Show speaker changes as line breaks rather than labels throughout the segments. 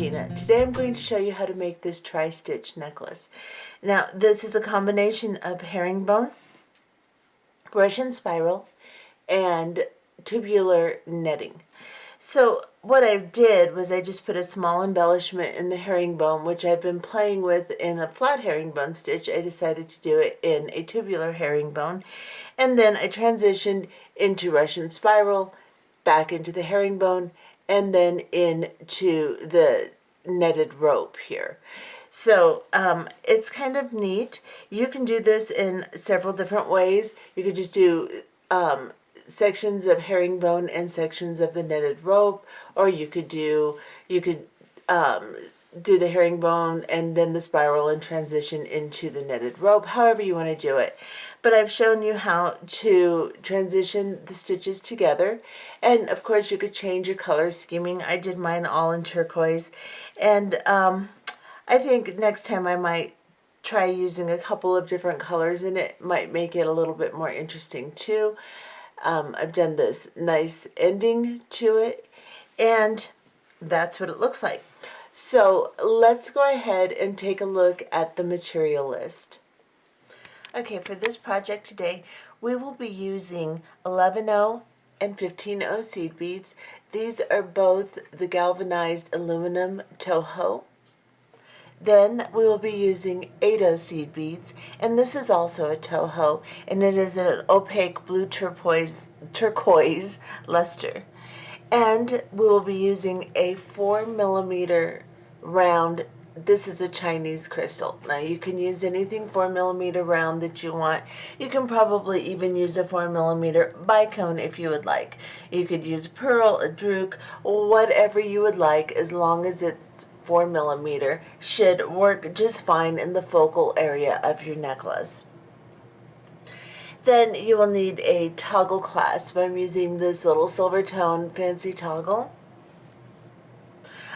Gina. Today I'm going to show you how to make this tri-stitch necklace. Now this is a combination of herringbone, Russian spiral, and tubular netting. So what I did was I just put a small embellishment in the herringbone, which I've been playing with in a flat herringbone stitch. I decided to do it in a tubular herringbone, and then I transitioned into Russian spiral, back into the herringbone, and then into the netted rope here. So it's kind of neat. You can do this in several different ways. You could just do sections of herringbone and sections of the netted rope, or you could do the herringbone and then the spiral and transition into the netted rope, however you want to do it. But I've shown you how to transition the stitches together, and of course you could change your color scheming. I did mine all in turquoise, and I think next time I might try using a couple of different colors, and it might make it a little bit more interesting too. I've done this nice ending to it, and that's what it looks like. So let's go ahead and take a look at the material list. Okay, for this project today, we will be using 11/0 and 15/0 seed beads. These are both the galvanized aluminum Toho. Then we will be using 8/0 seed beads, and this is also a Toho, and it is an opaque blue turquoise luster. And we will be using a 4mm round. This is a Chinese crystal. Now you can use anything 4mm round that you want. You can probably even use a 4mm bicone if you would like. You could use pearl, a druke, whatever you would like, as long as it's 4mm, should work just fine in the focal area of your necklace. Then you will need a toggle clasp. I'm using this little silver tone fancy toggle.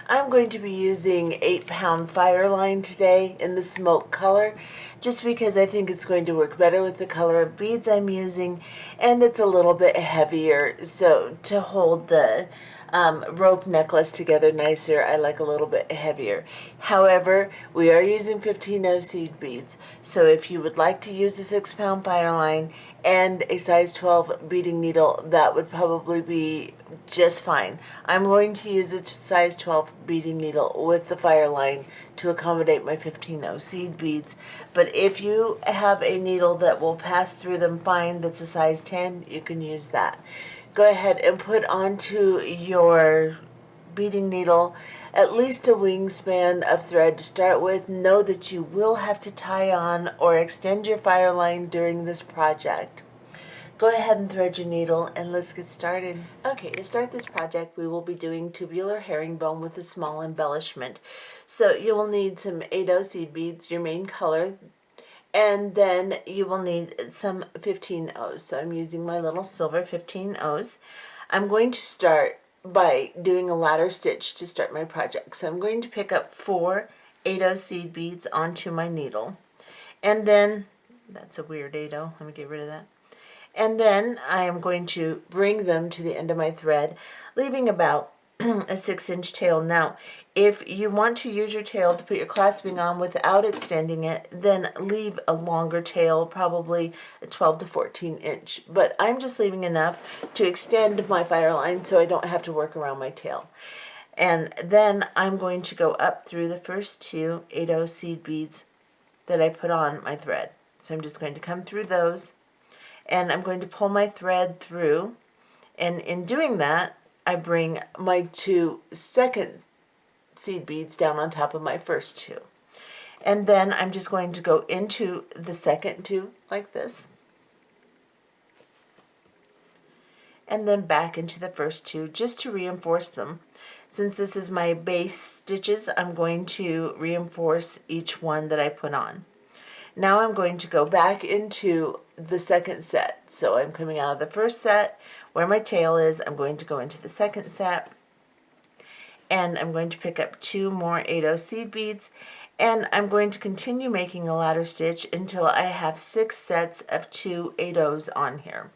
I'm going to be using 8-pound Fireline today in the smoke color, just because I think it's going to work better with the color of beads I'm using, and it's a little bit heavier, so to hold the rope necklace together nicer, I like a little bit heavier. However, we are using 15/0 seed beads, so if you would like to use a 6-pound Fireline and a size 12 beading needle, that would probably be just fine. I'm going to use a size 12 beading needle with the Fireline to accommodate my 15/0 seed beads, but if you have a needle that will pass through them fine that's a size 10, you can use that. Go ahead and put onto your beading needle at least a wingspan of thread to start with. Know that you will have to tie on or extend your Fireline during this project. Go ahead and thread your needle, and let's get started. Okay, to start this project, we will be doing tubular herringbone with a small embellishment. So you will need some 8/0 seed beads, your main color, and then you will need some 15/0s. So I'm using my little silver 15/0s. I'm going to start by doing a ladder stitch to start my project. So I'm going to pick up 4 8/0 seed beads onto my needle. And then, that's a weird 8/0, let me get rid of that. And then I am going to bring them to the end of my thread, leaving about a 6-inch tail. Now, if you want to use your tail to put your clasping on without extending it, then leave a longer tail, probably a 12 to 14 inch. But I'm just leaving enough to extend my Fireline so I don't have to work around my tail. And then I'm going to go up through the first 2 8/0 seed beads that I put on my thread. So I'm just going to come through those, and I'm going to pull my thread through, and in doing that, I bring my 2 second seed beads down on top of my first 2. And then I'm just going to go into the second 2 like this, and then back into the first 2 just to reinforce them. Since this is my base stitches, I'm going to reinforce each one that I put on. Now I'm going to go back into the second set. So I'm coming out of the first set where my tail is. I'm going to go into the second set, and I'm going to pick up 2 more 8/0 seed beads, and I'm going to continue making a ladder stitch until I have 6 sets of 2 8/0s on here.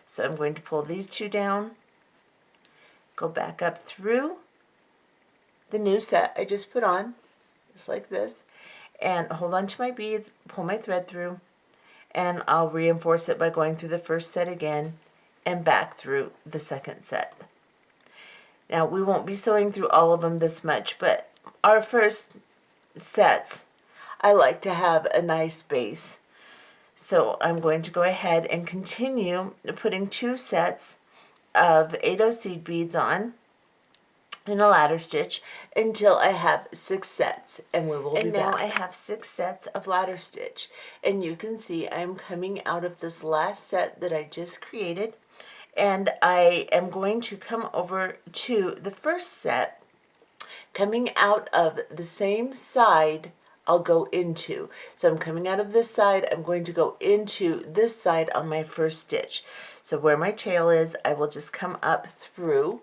So I'm going to pull these 2 down, go back up through, the new set I just put on, just like this, and hold on to my beads, pull my thread through, and I'll reinforce it by going through the first set again and back through the second set. Now we won't be sewing through all of them this much, but our first sets, I like to have a nice base. So I'm going to go ahead and continue putting 2 sets of 8 seed beads on in a ladder stitch until I have 6 sets, and we will be back. And now I have 6 sets of ladder stitch, and you can see I'm coming out of this last set that I just created, and I am going to come over to the first set, coming out of the same side I'll go into. So I'm coming out of this side, I'm going to go into this side on my first stitch. So where my tail is, I will just come up through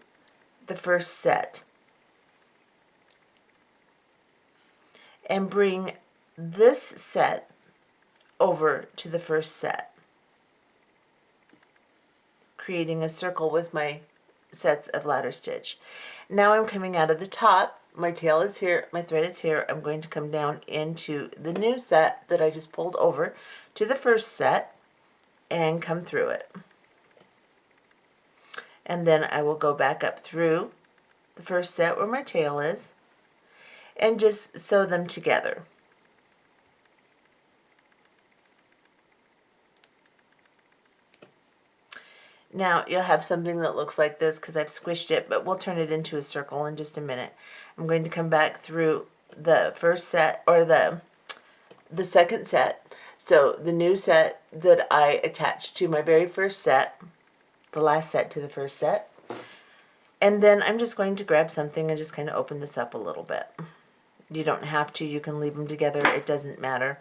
the first set and bring this set over to the first set, creating a circle with my sets of ladder stitch. Now I'm coming out of the top, my tail is here, my thread is here, I'm going to come down into the new set that I just pulled over to the first set and come through it. And then I will go back up through the first set where my tail is and just sew them together. Now you'll have something that looks like this because I've squished it, but we'll turn it into a circle in just a minute. I'm going to come back through the first set, or the second set. So the new set that I attached to my very first set, the last set to the first set. And then I'm just going to grab something and just kind of open this up a little bit. You don't have to, you can leave them together, it doesn't matter.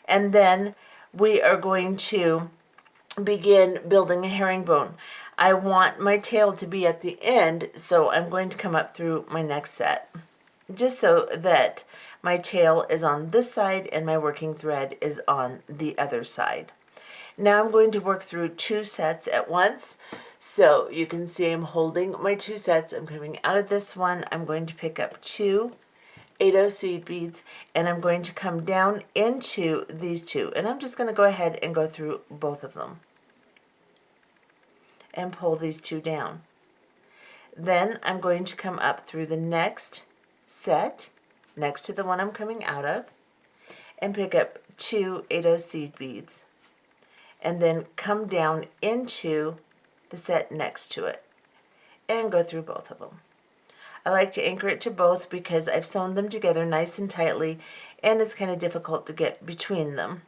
And then we are going to begin building a herringbone. I want my tail to be at the end, so I'm going to come up through my next set, just so that my tail is on this side and my working thread is on the other side. Now I'm going to work through 2 sets at once. So you can see I'm holding my 2 sets. I'm coming out of this one. I'm going to pick up 2 8 seed beads, and I'm going to come down into these 2, and I'm just going to go ahead and go through both of them and pull these 2 down. Then I'm going to come up through the next set next to the one I'm coming out of and pick up 2 8 seed beads, and then come down into the set next to it and go through both of them. I like to anchor it to both because I've sewn them together nice and tightly, and it's kind of difficult to get between them.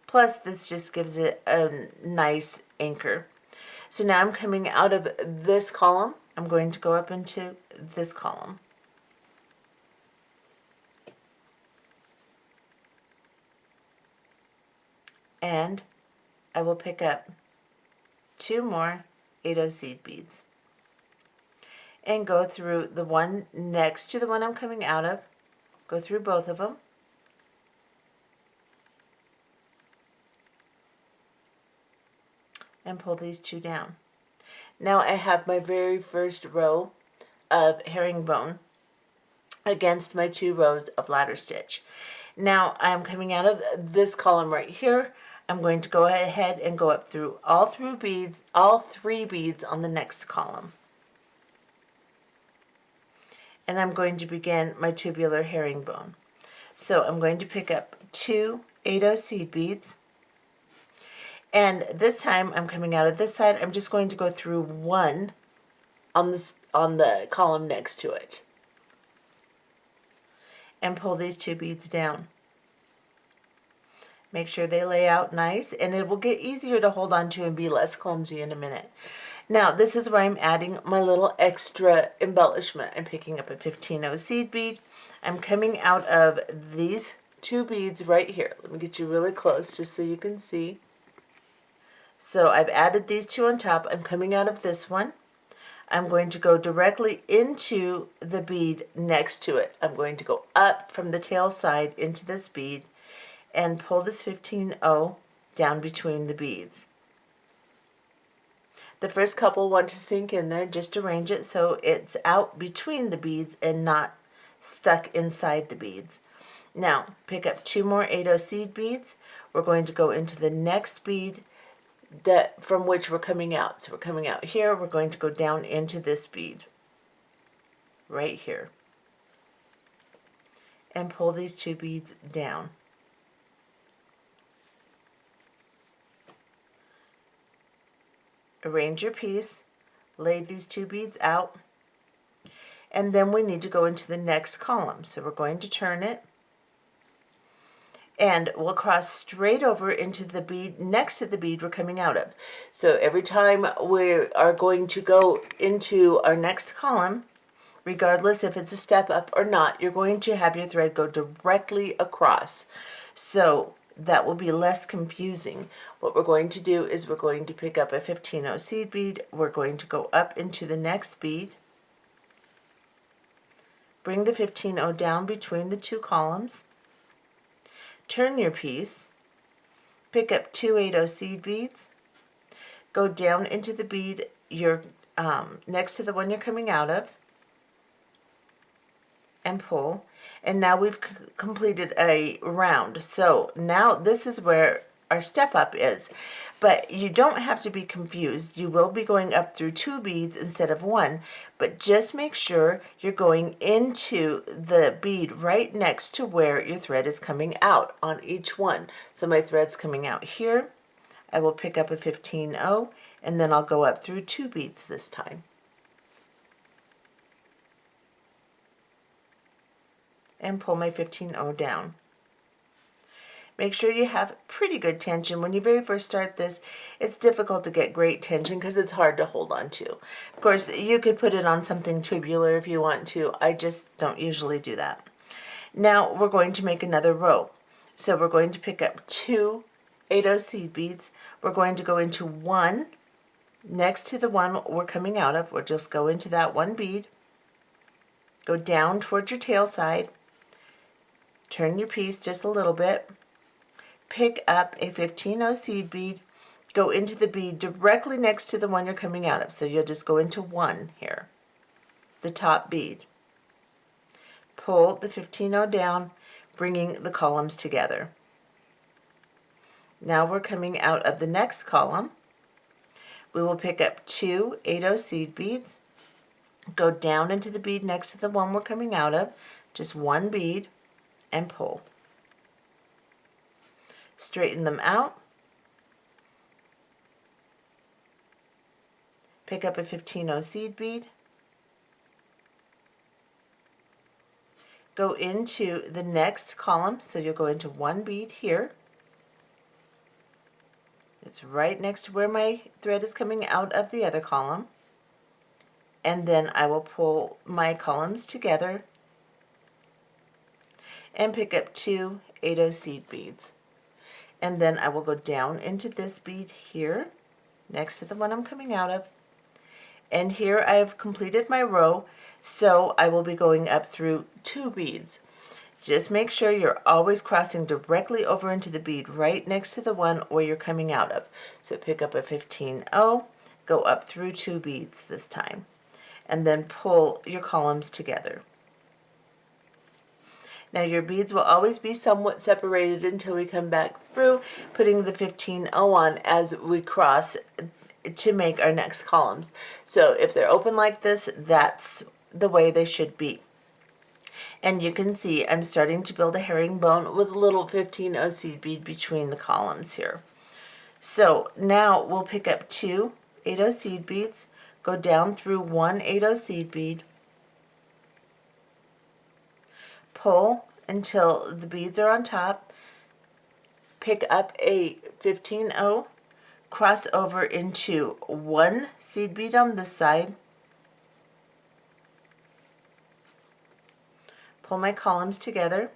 Plus, this just gives it a nice anchor. So now I'm coming out of this column. I'm going to go up into this column. And I will pick up 2 more 8 seed beads and go through the one next to the one I'm coming out of, go through both of them, and pull these 2 down. Now I have my very first row of herringbone against my 2 rows of ladder stitch. Now I'm coming out of this column right here. I'm going to go ahead and go up through all 3 beads on the next column. And I'm going to begin my tubular herringbone. So I'm going to pick up 2 8 seed beads, and this time I'm coming out of this side. I'm just going to go through 1 on the column next to it and pull these 2 beads down. Make sure they lay out nice, and it will get easier to hold on to and be less clumsy in a minute. Now this is where I'm adding my little extra embellishment. I'm picking up a 15 seed bead. I'm coming out of these 2 beads right here. Let me get you really close just so you can see. So I've added these 2 on top. I'm coming out of this one. I'm going to go directly into the bead next to it. I'm going to go up from the tail side into this bead and pull this 15 down between the beads. The first couple want to sink in there. Just arrange it so it's out between the beads and not stuck inside the beads. Now, pick up 2 more 8-0 seed beads. We're going to go into the next bead that from which we're coming out. So we're coming out here, we're going to go down into this bead right here and pull these 2 beads down. Arrange your piece, lay these 2 beads out, and then we need to go into the next column. So we're going to turn it, and we'll cross straight over into the bead next to the bead we're coming out of. So every time we are going to go into our next column, regardless if it's a step up or not, you're going to have your thread go directly across. So that will be less confusing. What we're going to do is we're going to pick up a 15-0 seed bead. We're going to go up into the next bead. Bring the 15-0 down between the 2 columns. Turn your piece. Pick up 2 8-0 seed beads. Go down into the bead you're next to the one you're coming out of, and pull. And now we've completed a round. So now this is where our step up is, but you don't have to be confused. You will be going up through 2 beads instead of 1, but just make sure you're going into the bead right next to where your thread is coming out on each one. So my thread's coming out here. I will pick up a 15-0, and then I'll go up through 2 beads this time. And pull my 15-0 down. Make sure you have pretty good tension. When you very first start this, it's difficult to get great tension because it's hard to hold on to. Of course, you could put it on something tubular if you want to. I just don't usually do that. Now we're going to make another row. So we're going to pick up 2 8-0 seed beads. We're going to go into one next to the one we're coming out of. We'll just go into that one bead. Go down towards your tail side. Turn your piece just a little bit. Pick up a 15-0 seed bead. Go into the bead directly next to the one you're coming out of. So you'll just go into one here, the top bead. Pull the 15-0 down, bringing the columns together. Now we're coming out of the next column. We will pick up 2 8-0 seed beads. Go down into the bead next to the one we're coming out of, just one bead, and pull. Straighten them out. Pick up a 15-0 seed bead. Go into the next column, so you'll go into one bead here. It's right next to where my thread is coming out of the other column. And then I will pull my columns together and pick up 2 8-0 seed beads. And then I will go down into this bead here, next to the one I'm coming out of. And here I have completed my row, so I will be going up through 2 beads. Just make sure you're always crossing directly over into the bead right next to the one where you're coming out of. So pick up a 15-0, go up through 2 beads this time, and then pull your columns together. Now your beads will always be somewhat separated until we come back through, putting the 15-0 on as we cross to make our next columns. So if they're open like this, that's the way they should be. And you can see I'm starting to build a herringbone with a little 15-0 seed bead between the columns here. So now we'll pick up 2 8-0 seed beads, go down through 1 8-0 seed bead, pull until the beads are on top, pick up a 15-0, cross over into 1 seed bead on this side, pull my columns together,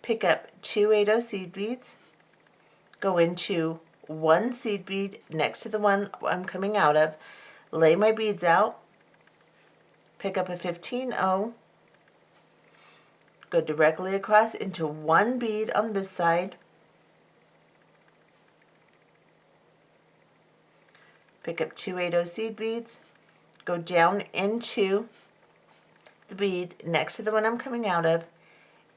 pick up 2 8-0 seed beads, go into 1 seed bead next to the one I'm coming out of, lay my beads out, pick up a 15-0, go directly across into 1 bead on this side, pick up 2 8-0 seed beads, go down into the bead next to the one I'm coming out of,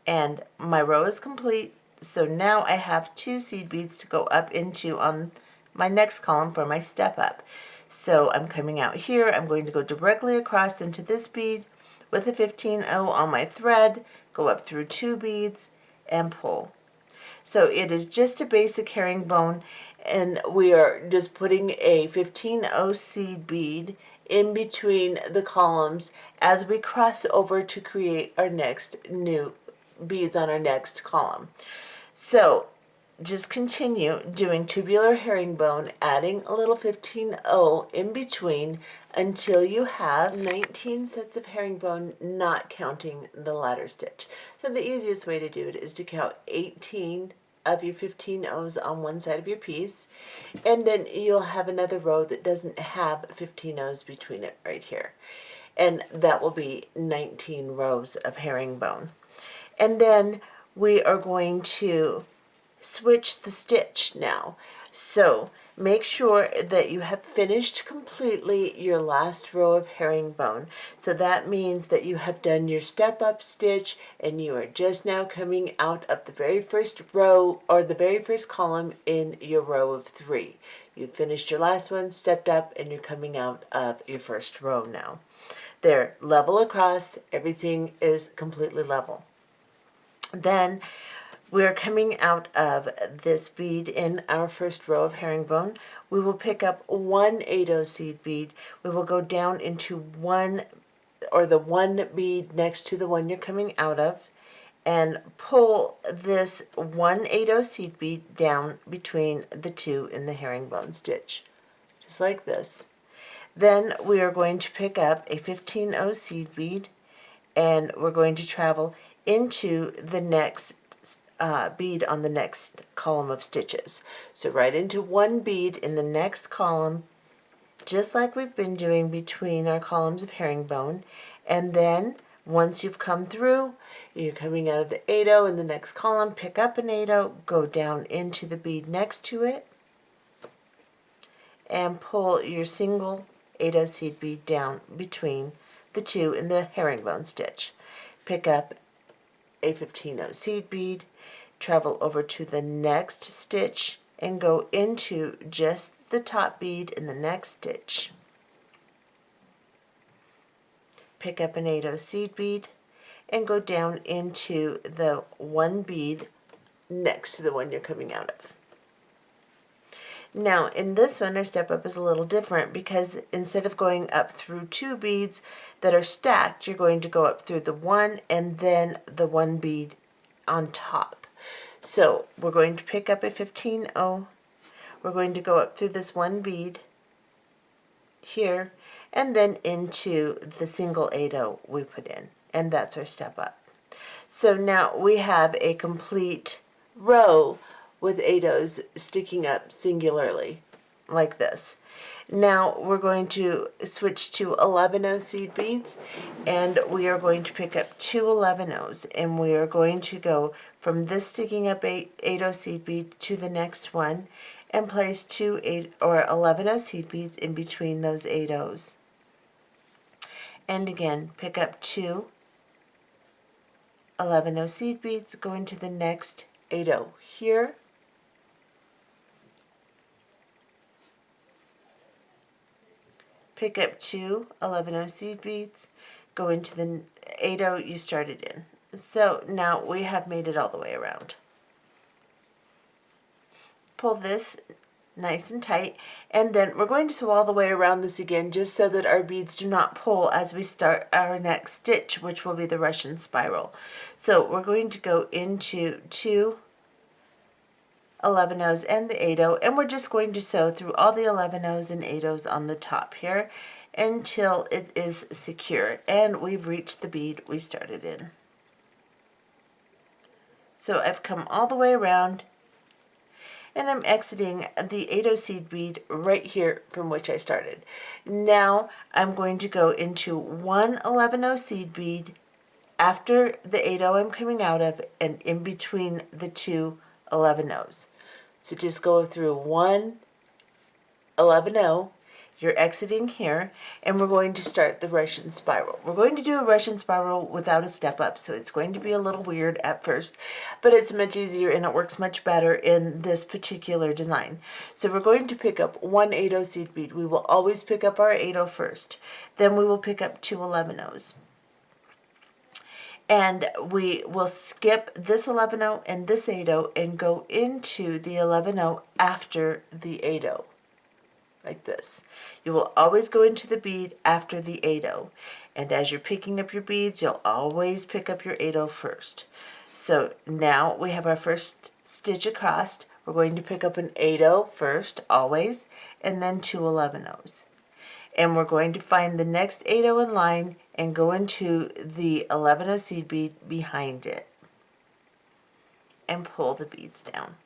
and my row is complete. So now I have 2 seed beads to go up into on my next column for my step up. So I'm coming out here, I'm going to go directly across into this bead with a 15-0 on my thread, go up through 2 beads and pull. So it is just a basic herringbone, and we are just putting a 15-0 seed bead in between the columns as we cross over to create our next new beads on our next column. So just continue doing tubular herringbone, adding a little 15-0 in between until you have 19 sets of herringbone, not counting the ladder stitch. So the easiest way to do it is to count 18 of your 15-0s on one side of your piece, and then you'll have another row that doesn't have 15-0s between it right here. And that will be 19 rows of herringbone. And then we are going to switch the stitch now. So make sure that you have finished completely your last row of herringbone. So that means that you have done your step up stitch and you are just now coming out of the very first row or the very first column in your row of 3. You finished your last one, stepped up, and you're coming out of your first row now. They're level across, everything is completely level. Then we're coming out of this bead in our first row of herringbone. We will pick up 1 8-0 seed bead. We will go down into one bead next to the one you're coming out of and pull this 1 8-0 seed bead down between the 2 in the herringbone stitch, just like this. Then we are going to pick up a 15-0 seed bead and we're going to travel into the next bead on the next column of stitches. So right into 1 bead in the next column, just like we've been doing between our columns of herringbone. And then once you've come through, you're coming out of the 8-0 in the next column, pick up an 8-0, go down into the bead next to it, and pull your single 8-0 seed bead down between the 2 in the herringbone stitch. Pick up a 15-0 seed bead, travel over to the next stitch and go into just the top bead in the next stitch. Pick up an 8-0 seed bead and go down into the 1 bead next to the one you're coming out of. Now in this one, our step up is a little different because instead of going up through 2 beads that are stacked, you're going to go up through the 1 and then the 1 bead on top. So we're going to pick up a 15-0. We're going to go up through this 1 bead here and then into the single 8-0 we put in, and that's our step up. So now we have a complete row with 8-0s sticking up singularly like this. Now we're going to switch to 11-0 seed beads, and we are going to pick up 2 11-0s, and we are going to go from this sticking up 8-0 seed bead to the next one and place 2 11-0 seed beads in between those 8-0s. And again, pick up 2 11-0 seed beads, go into the next 8-0 here, pick up 2 11-0 seed beads, go into the 8-0 you started in. So now we have made it all the way around. Pull this nice and tight, and then we're going to sew all the way around this again just so that our beads do not pull as we start our next stitch, which will be the Russian spiral. So we're going to go into 2 11-0s and the 8-0, and we're just going to sew through all the 11-0s and 8-0s on the top here until it is secure and we've reached the bead we started in. So I've come all the way around and I'm exiting the 8-0 seed bead right here from which I started. Now I'm going to go into 1 11-0 seed bead after the 8-0 I'm coming out of and in between the 2 11-0s. So just go through 1 11-0, You're exiting here, and we're going to start the Russian spiral. We're going to do a Russian spiral without a step up, so it's going to be a little weird at first, but it's much easier and it works much better in this particular design. So we're going to pick up 1 8/0 seed bead. We will always pick up our 8/0 first. Then we will pick up 2 11/0s. And we will skip this 11/0 and this 8/0 and go into the 11/0 after the 8/0. Like this. You will always go into the bead after the 8/0. And as you're picking up your beads, you'll always pick up your 8/0 first. So now we have our first stitch across. We're going to pick up an 8/0 first, always, and then 2 11/0s. And we're going to find the next 8/0 in line and go into the 11/0 seed bead behind it. And pull the beads down.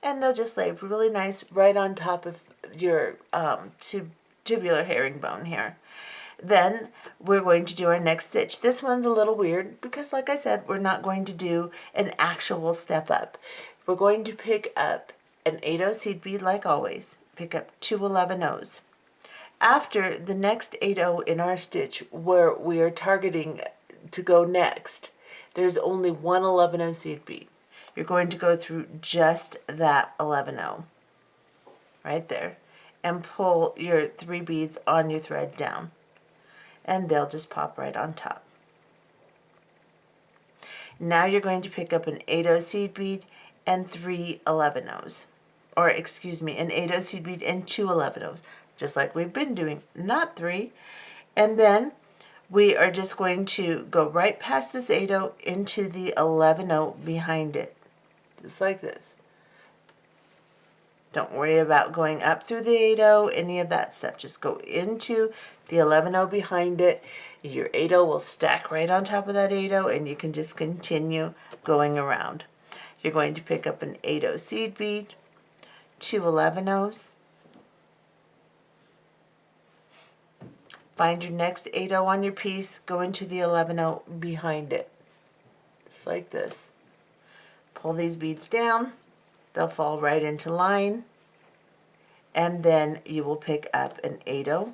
And they'll just lay really nice right on top of your tubular herringbone here. Then we're going to do our next stitch. This one's a little weird because, like I said, we're not going to do an actual step up. We're going to pick up an 8/0 seed bead like always. Pick up 2 11/0s. After the next 8/0 in our stitch where we are targeting to go next, there's only 1 11/0 seed bead. You're going to go through just that 11/0 right there and pull your 3 beads on your thread down, and they'll just pop right on top. Now you're going to pick up an 8/0 seed bead and 3 11/0s, or excuse me, an 8/0 seed bead and 2 11/0s, just like we've been doing, not 3. And then we are just going to go right past this 8/0 into the 11/0 behind it. Just like this. Don't worry about going up through the 8/0, any of that stuff. Just go into the 11/0 behind it. Your 8/0 will stack right on top of that 8/0, and you can just continue going around. You're going to pick up an 8/0 seed bead, 2 11/0s. Find your next 8/0 on your piece, go into the 11/0 behind it. Just like this. Pull these beads down, they'll fall right into line, and then you will pick up an 8/0,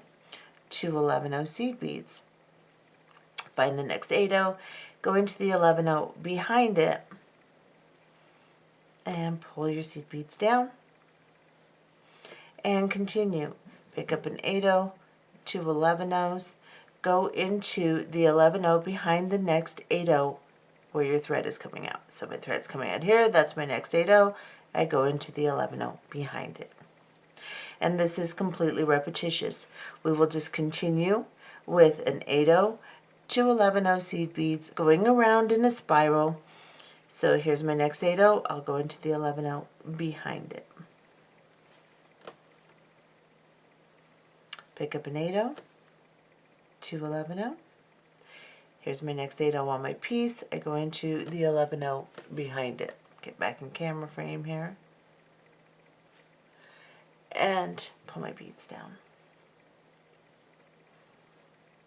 2 11/0 seed beads. Find the next 8/0, go into the 11/0 behind it, and pull your seed beads down, and continue. Pick up an 8/0, 2 11/0s, go into the 11/0 behind the next 8/0 where your thread is coming out. So my thread's coming out here, that's my next 8/0, I go into the 11/0 behind it. And this is completely repetitious. We will just continue with an 8/0, 2 11/0 seed beads going around in a spiral. So here's my next 8/0, I'll go into the 11/0 behind it. Pick up an 8/0, 2 11/0. Here's my next 8/0 on my piece. I go into the 11/0 behind it. Get back in camera frame here. And pull my beads down.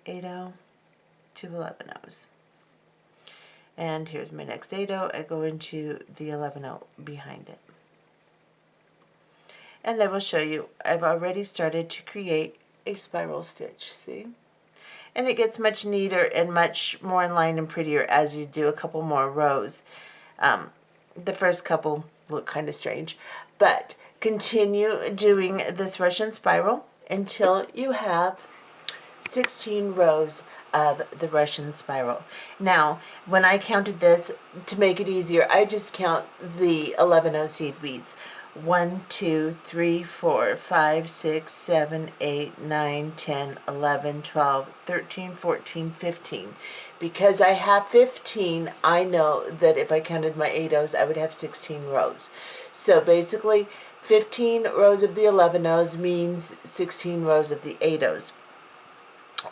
8/0, 2 11/0s. And here's my next 8/0. I go into the 11/0 behind it. And I will show you, I've already started to create a spiral stitch, see? And it gets much neater and much more in line and prettier as you do a couple more rows. The first couple look kind of strange, but continue doing this Russian spiral until you have 16 rows of the Russian spiral. Now, when I counted this, to make it easier, I just count the 11/0 seed beads. 1, 2, 3, 4, 5, 6, 7, 8, 9, 10, 11, 12, 13, 14, 15. Because I have 15, I know that if I counted my 8/0s, I would have 16 rows. So basically, 15 rows of the 11/0s means 16 rows of the 8/0s,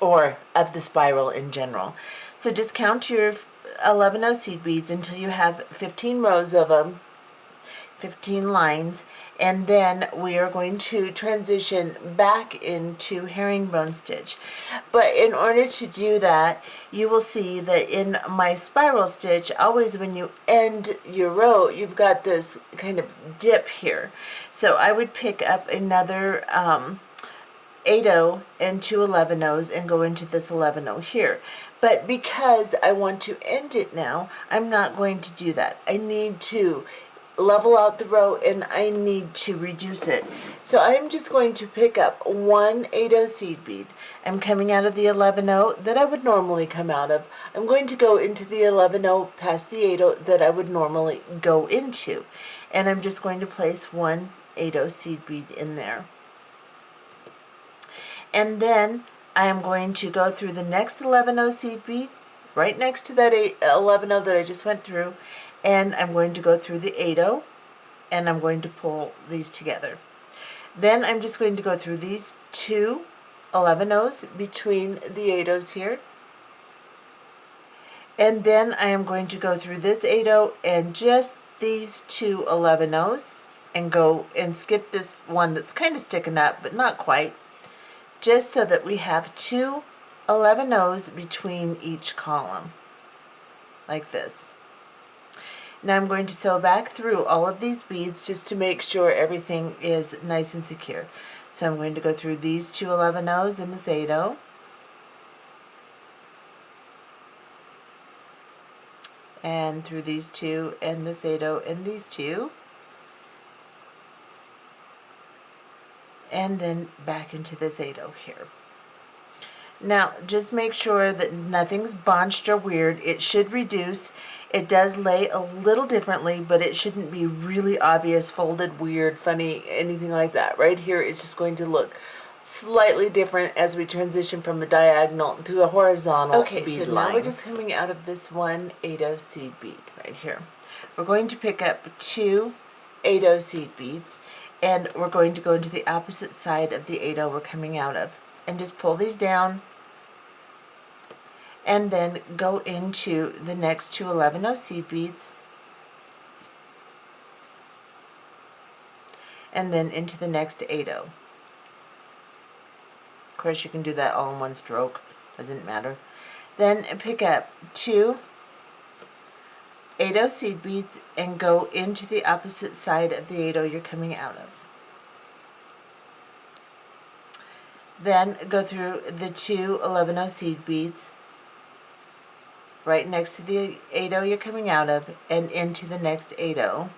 or of the spiral in general. So just count your 11/0 seed beads until you have 15 rows of them. 15 lines, and then we are going to transition back into herringbone stitch. But in order to do that, you will see that in my spiral stitch, always when you end your row, you've got this kind of dip here. So I would pick up another 8-0 and 2 11-0s and go into this 11-0 here. But because I want to end it now, I'm not going to do that. I need to level out the row and I need to reduce it. So I'm just going to pick up one 8-0 seed bead. I'm coming out of the 11-0 that I would normally come out of. I'm going to go into the 11-0 past the 8-0 that I would normally go into. And I'm just going to place one 8-0 seed bead in there. And then I am going to go through the next 11-0 seed bead, right next to that 11-0 that I just went through, and I'm going to go through the 8-0, and I'm going to pull these together. Then I'm just going to go through these two 11-0s between the 8-0s here, and then I am going to go through this 8-0 and just these two 11-0s, and go and skip this one that's kind of sticking up, but not quite, just so that we have two 11-0s between each column, like this. Now I'm going to sew back through all of these beads just to make sure everything is nice and secure. So I'm going to go through these two 11-0s and this 8-0. And through these two and this 8-0 and these two. And then back into this 8-0 here. Now just make sure that nothing's bonched or weird. It should reduce. It does lay a little differently, but it shouldn't be really obvious, folded, weird, funny, anything like that. Right here it's just going to look slightly different as we transition from a diagonal to a horizontal bead line. Okay, so now we're just coming out of this one 8-0 seed bead right here. We're going to pick up two 8-0 seed beads, and we're going to go into the opposite side of the 8-0 we're coming out of, and just pull these down, and then go into the next two 11-0 seed beads, and then into the next 8-0. Of course, you can do that all in one stroke, doesn't matter. Then pick up two 8-0 seed beads and go into the opposite side of the 8-0 you're coming out of. Then go through the two 11-0 seed beads right next to the 8-0 you're coming out of and into the next 8-0.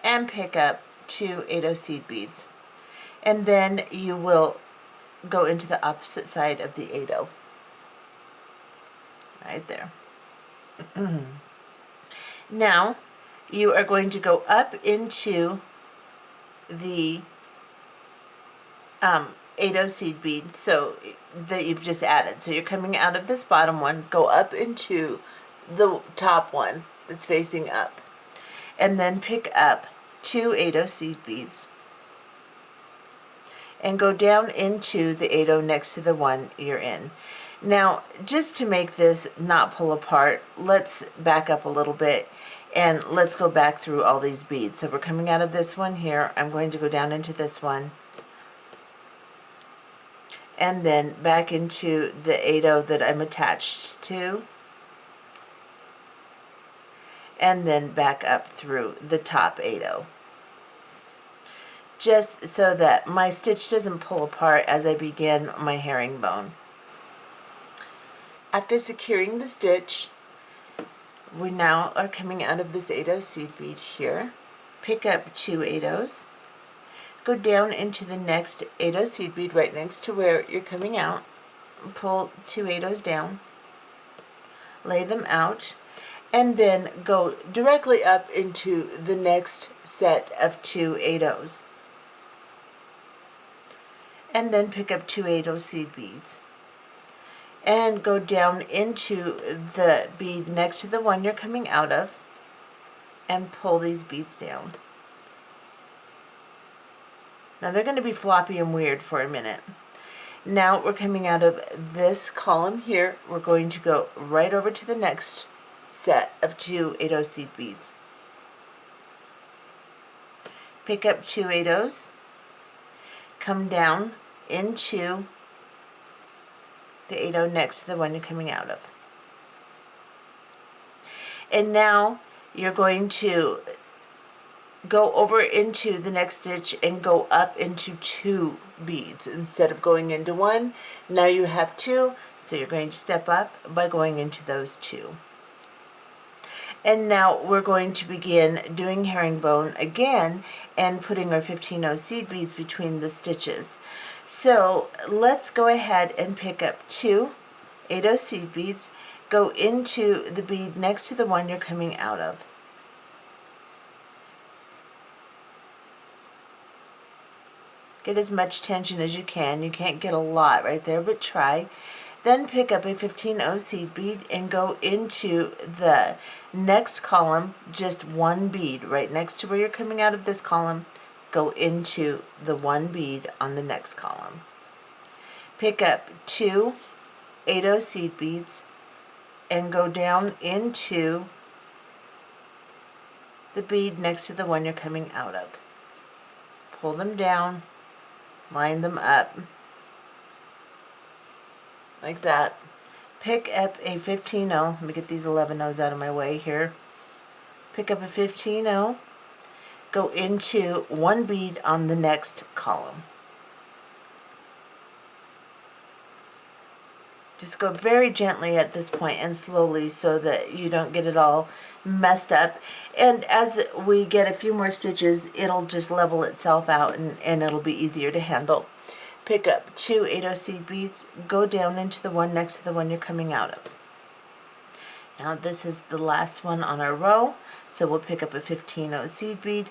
And pick up two 8-0 seed beads. And then you will go into the opposite side of the 8-0. Right there. Now, you are going to go up into the 8-0 seed bead so that you've just added. So you're coming out of this bottom one, go up into the top one that's facing up, and then pick up two 8-0 seed beads and go down into the 8-0 next to the one you're in. Now, just to make this not pull apart, let's back up a little bit and let's go back through all these beads. So we're coming out of this one here. I'm going to go down into this one and then back into the 8-0 that I'm attached to, and then back up through the top 8-0. Just so that my stitch doesn't pull apart as I begin my herringbone. After securing the stitch, we now are coming out of this 8-0 seed bead here. Pick up two 8-0s, go down into the next 8-0 seed bead right next to where you're coming out, pull two 8-0s down, lay them out, and then go directly up into the next set of two 8-0s. And then pick up two 8-0 seed beads and go down into the bead next to the one you're coming out of and pull these beads down. Now they're going to be floppy and weird for a minute. Now we're coming out of this column here. We're going to go right over to the next set of 2 8/0 seed beads. Pick up 2 8/0s, come down into the 8/0 next to the one you're coming out of. And now you're going to go over into the next stitch and go up into 2 beads instead of going into 1. Now you have 2, so you're going to step up by going into those 2. And now we're going to begin doing herringbone again and putting our 15/0 seed beads between the stitches. So let's go ahead and pick up 2 8/0 seed beads, go into the bead next to the one you're coming out of. Get as much tension as you can. You can't get a lot right there, but try. Then pick up a 15/0 seed bead and go into the next column, just 1 bead right next to where you're coming out of this column. Go into the 1 bead on the next column. Pick up 2 8/0 seed beads and go down into the bead next to the one you're coming out of. Pull them down, line them up like that. Pick up a 15/0. Let me get these 11/0s out of my way here. Pick up a 15/0. Go into 1 bead on the next column. Just go very gently at this point and slowly so that you don't get it all messed up. And as we get a few more stitches, it'll just level itself out and it'll be easier to handle. Pick up 2 8/0 seed beads, go down into the one next to the one you're coming out of. Now this is the last one on our row, so we'll pick up a 15/0 seed bead,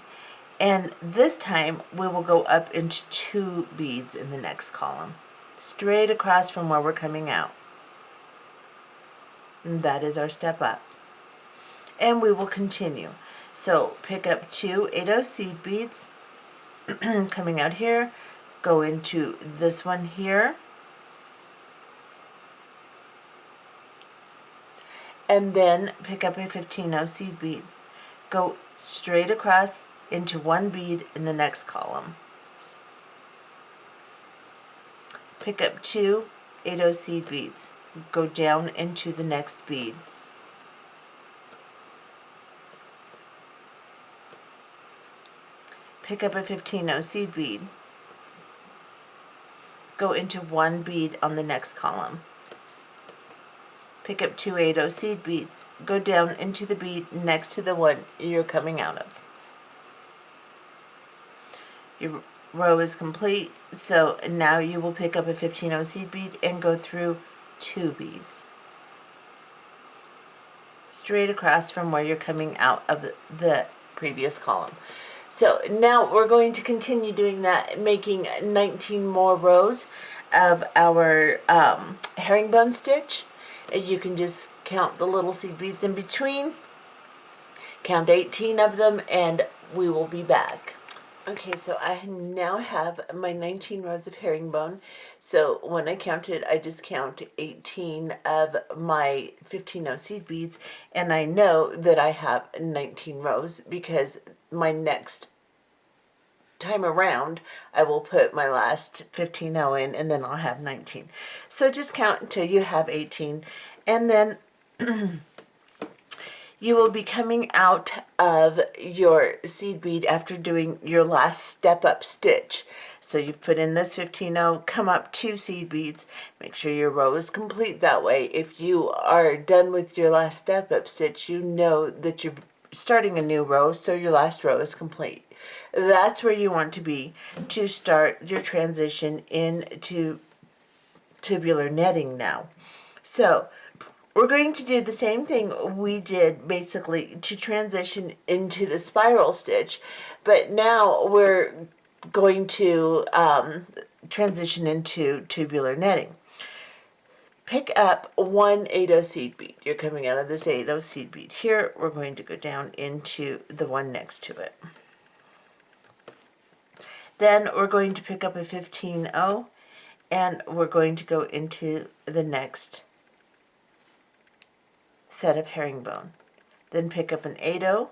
and this time we will go up into 2 beads in the next column, straight across from where we're coming out. And that is our step up. And we will continue. So pick up 2 8/0 seed beads, coming out here, go into this one here, and then pick up a 15/0 seed bead. Go straight across into 1 bead in the next column. Pick up 2 8/0 seed beads. Go down into the next bead. Pick up a 15/0 seed bead. Go into 1 bead on the next column. Pick up 2 8/0 seed beads. Go down into the bead next to the one you're coming out of. Your row is complete, so now you will pick up a 15/0 seed bead and go through 2 beads. Straight across from where you're coming out of the previous column. So now we're going to continue doing that, making 19 more rows of our herringbone stitch. You can just count the little seed beads in between, count 18 of them, and we will be back. Okay, so I now have my 19 rows of herringbone. So when I counted, I just count 18 of my 15/0 seed beads, and I know that I have 19 rows because my next time around I will put my last 15/0 in, and then I'll have 19. So just count until you have 18, and then you will be coming out of your seed bead after doing your last step up stitch. So you've put in this 15/0, come up 2 seed beads, make sure your row is complete that way. If you are done with your last step up stitch, you know that you're starting a new row, so your last row is complete. That's where you want to be to start your transition into tubular netting now. So we're going to do the same thing we did basically to transition into the spiral stitch, but now we're going to transition into tubular netting. Pick up 1 8/0 seed bead. You're coming out of this 8/0 seed bead here. We're going to go down into the one next to it. Then we're going to pick up a 15/0 and we're going to go into the next set of herringbone. Then pick up an 8/0,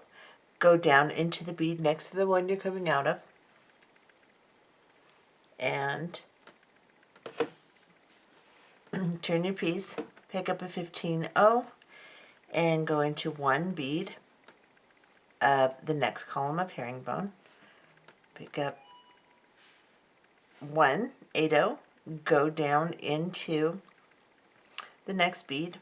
go down into the bead next to the one you're coming out of, and turn your piece, pick up a 15/0, and go into one bead of the next column of herringbone. Pick up one 8/0, go down into the next bead,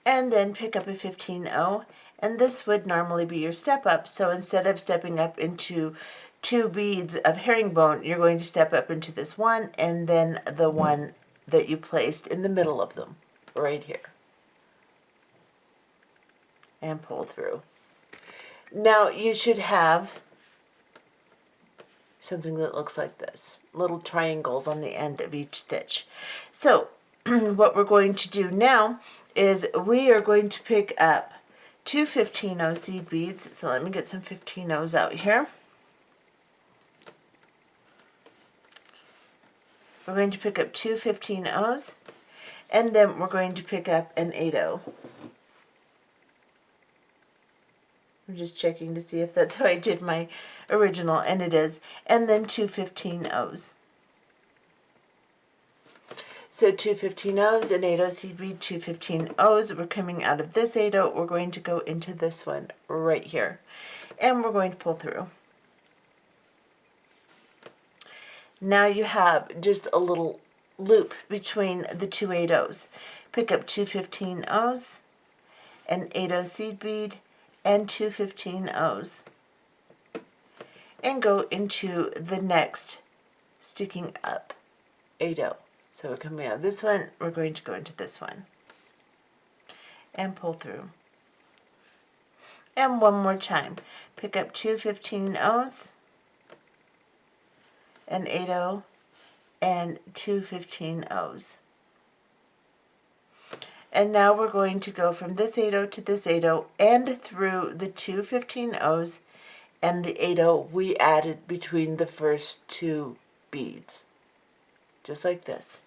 and then pick up a 15/0, and this would normally be your step up. So instead of stepping up into 2 beads of herringbone, you're going to step up into this one and then the one that you placed in the middle of them, right here, and pull through. Now you should have something that looks like this, little triangles on the end of each stitch. So what we're going to do now is we are going to pick up 2 15/0 seed beads. So let me get some 15/0s out here. We're going to pick up 2 15/0s, and then we're going to pick up an 8/0. I'm just checking to see if that's how I did my original, and it is. And then 2 15/0s. So 2 15/0s, an 8/0 seed bead, 2 15/0s. We're coming out of this 8/0. We're going to go into this one right here, and we're going to pull through. Now you have just a little loop between the 2 8/0s. Pick up 2 15/0s, an 8/0 seed bead, and 2 15/0s, and go into the next sticking up 8/0. So we're coming out of this one, we're going to go into this one and pull through. And one more time, pick up 2 15/0s, an 8/0, and 2 15/0s. And now we're going to go from this 8/0 to this 8/0 and through the 2 15/0s and the 8/0 we added between the first 2 beads. Just like this.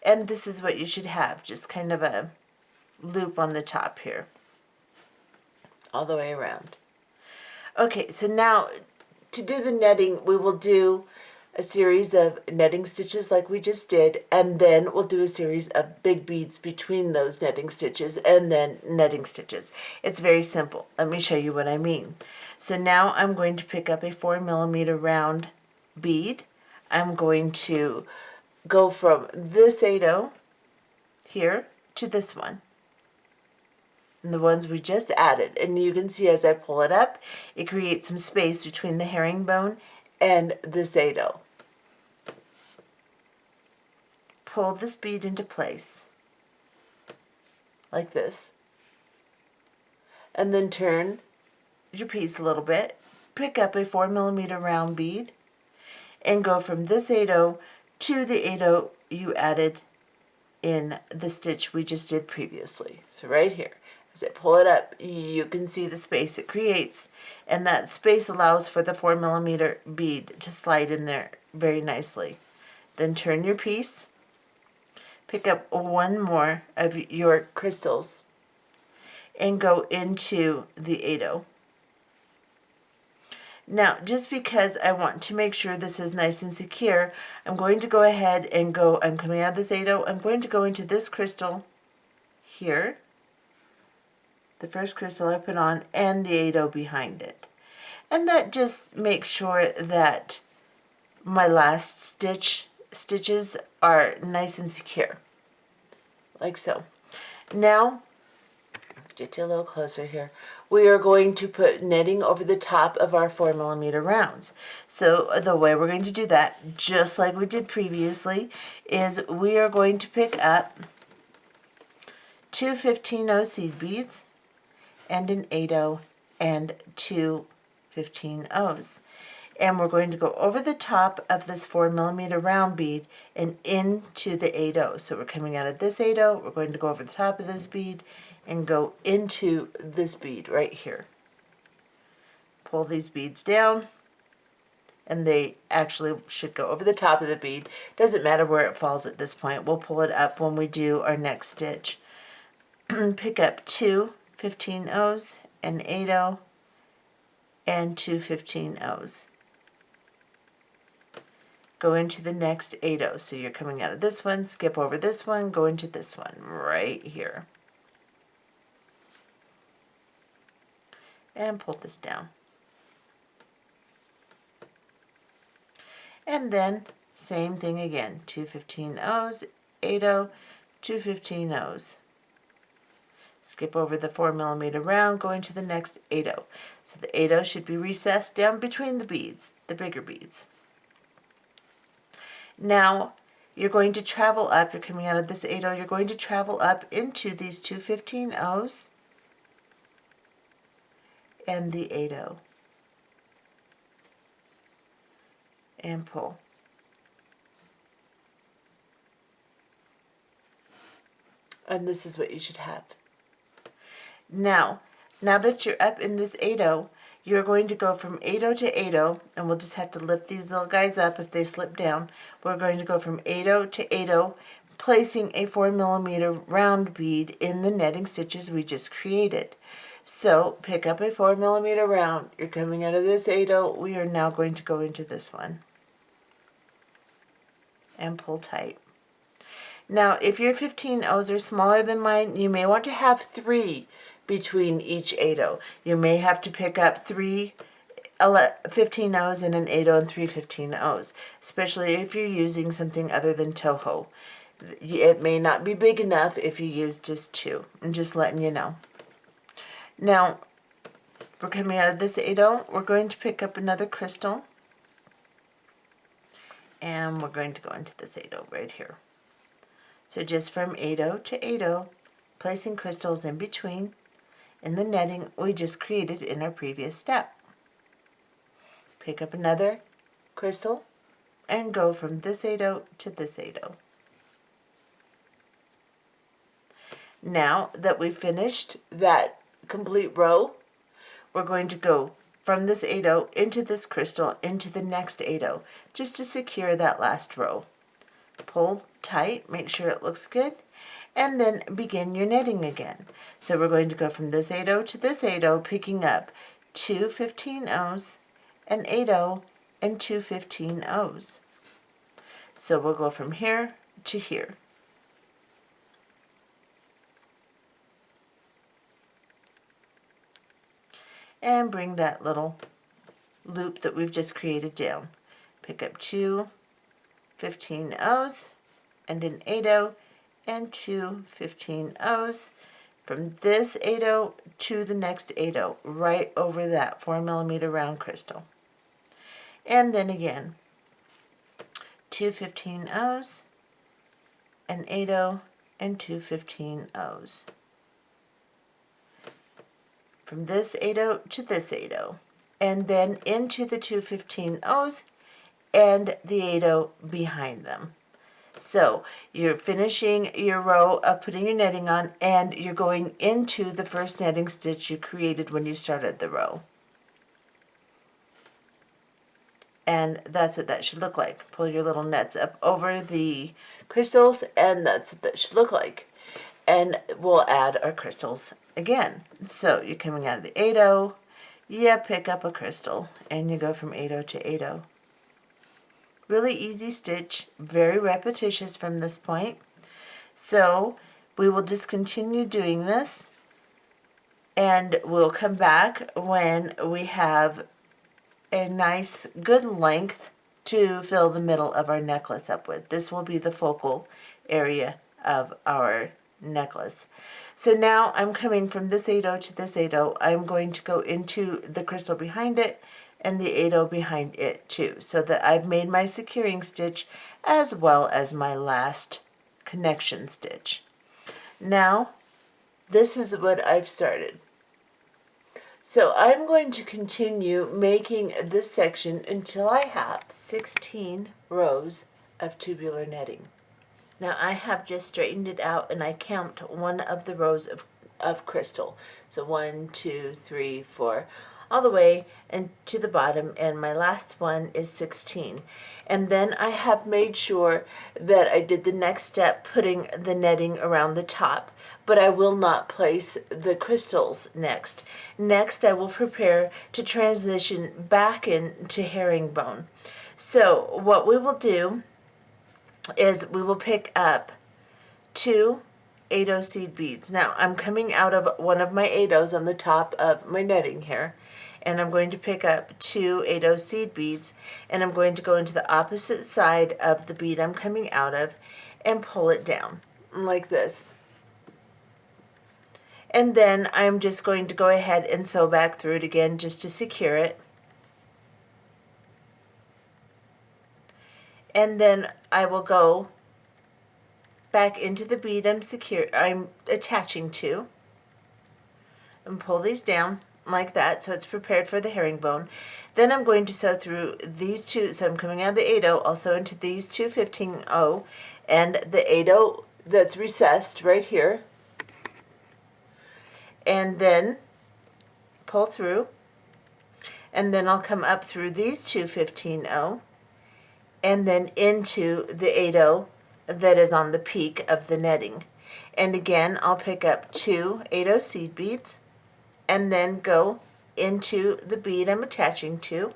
And this is what you should have, just kind of a loop on the top here, all the way around. Okay, so now to do the netting, we will do a series of netting stitches like we just did, and then we'll do a series of big beads between those netting stitches and then netting stitches. It's very simple. Let me show you what I mean. So now I'm going to pick up a 4mm round bead. I'm going to go from this 8/0 here to this one, and the ones we just added, and you can see as I pull it up, it creates some space between the herringbone and this 8/0. Pull this bead into place like this, and then turn your piece a little bit, pick up a 4mm round bead, and go from this 8/0 to the 8/0 you added in the stitch we just did previously. So right here, as I pull it up, you can see the space it creates, and that space allows for the 4mm bead to slide in there very nicely. Then turn your piece, pick up one more of your crystals, and go into the 8/0. Now, just because I want to make sure this is nice and secure, I'm going to go ahead and I'm coming out of this 8/0, I'm going to go into this crystal here, the first crystal I put on, and the 8/0 behind it. And that just makes sure that my last stitches are nice and secure, like so. Now, get you a little closer here. We are going to put netting over the top of our 4mm rounds. So the way we're going to do that, just like we did previously, is we are going to pick up 2 15/0 seed beads and an 8/0 and 2 15/0s. And we're going to go over the top of this 4mm round bead and into the 8/0. So we're coming out of this 8/0, we're going to go over the top of this bead and go into this bead right here. pull these beads down, and they actually should go over the top of the bead. Doesn't matter where it falls at this point. We'll pull it up when we do our next stitch. Pick up 2 15-0s, an 8-0, and 2 15-0s. Go into the next 8-0. So you're coming out of this one, skip over this one, go into this one right here. And pull this down. And then same thing again, 2 15-0s, 8-0, 2 15-0s. Skip over the 4mm round, go into the next 8-0. So the 8-0 should be recessed down between the beads, the bigger beads. Now you're going to travel up, you're coming out of this 8-0, you're going to travel up into these 2 15-0s and the 8-0. And pull. And this is what you should have. Now that you're up in this 8-0, you're going to go from 8-0 to 8-0, and we'll just have to lift these little guys up if they slip down. We're going to go from 8-0 to 8-0, placing a 4mm round bead in the netting stitches we just created. So pick up a 4mm round. You're coming out of this 8-0. We are now going to go into this one and pull tight. Now, if your 15-0s are smaller than mine, you may want to have 3 between each 8-0. You may have to pick up 3 15-0s and an 8-0 and 3 15-0s, especially if you're using something other than Toho. It may not be big enough if you use just 2. I'm just letting you know. Now, we're coming out of this 8-0. We're going to pick up another crystal. And we're going to go into this 8-0 right here. So just from 8-0 to 8-0, placing crystals in between in the netting we just created in our previous step. Pick up another crystal and go from this 8-0 to this 8-0. Now that we've finished that complete row, we're going to go from this 8-0 into this crystal into the next 8-0 just to secure that last row. Pull tight, make sure it looks good, and then begin your netting again. So we're going to go from this 8-0 to this 8-0, picking up 2 15-0s, an 8-0, and 2 15-0s. So we'll go from here to here. And bring that little loop that we've just created down. Pick up 2 15-0s and an 8-0 and 2 15-0s from this 8-0 to the next 8-0, right over that 4mm round crystal. And then again, 2 15-0s, an 8-0, and 2 15-0s. From this 8-0 to this 8-0, and then into the 2 15-0s and the 8-0 behind them. So you're finishing your row of putting your netting on, and you're going into the first netting stitch you created when you started the row. And that's what that should look like. Pull your little nets up over the crystals, and that's what that should look like. And we'll add our crystals again. So you're coming out of the 8-0, you pick up a crystal, and you go from 8-0 to 8-0. Really easy stitch, very repetitious from this point. So we will just continue doing this, and we'll come back when we have a nice good length to fill the middle of our necklace up with. This will be the focal area of our necklace. So now I'm coming from this 8-0 to this 8-0. I'm going to go into the crystal behind it and the 8-0 behind it too, so that I've made my securing stitch as well as my last connection stitch. Now this is what I've started. So I'm going to continue making this section until I have 16 rows of tubular netting. Now I have just straightened it out, and I count one of the rows of crystal. So 1, 2, 3, 4. all the way and to the bottom, and my last one is 16. And then I have made sure that I did the next step, putting the netting around the top, but I will not place the crystals next. Next, I will prepare to transition back into herringbone. So what we will do is we will pick up 2 8-0 seed beads. Now I'm coming out of one of my 8-0s on the top of my netting here, and I'm going to pick up 2 8-0 seed beads, and I'm going to go into the opposite side of the bead I'm coming out of and pull it down like this. And then I'm just going to go ahead and sew back through it again just to secure it. And then I will go back into the bead I'm attaching to, and pull these down like that so it's prepared for the herringbone. Then I'm going to sew through these two, so I'm coming out of the 8-0, also into these two 15-0 and the 8-0 that's recessed right here, and then pull through, and then I'll come up through these two 15-0 and then into the 8-0 that is on the peak of the netting. And again, I'll pick up 2 8-0 seed beads and then go into the bead I'm attaching to.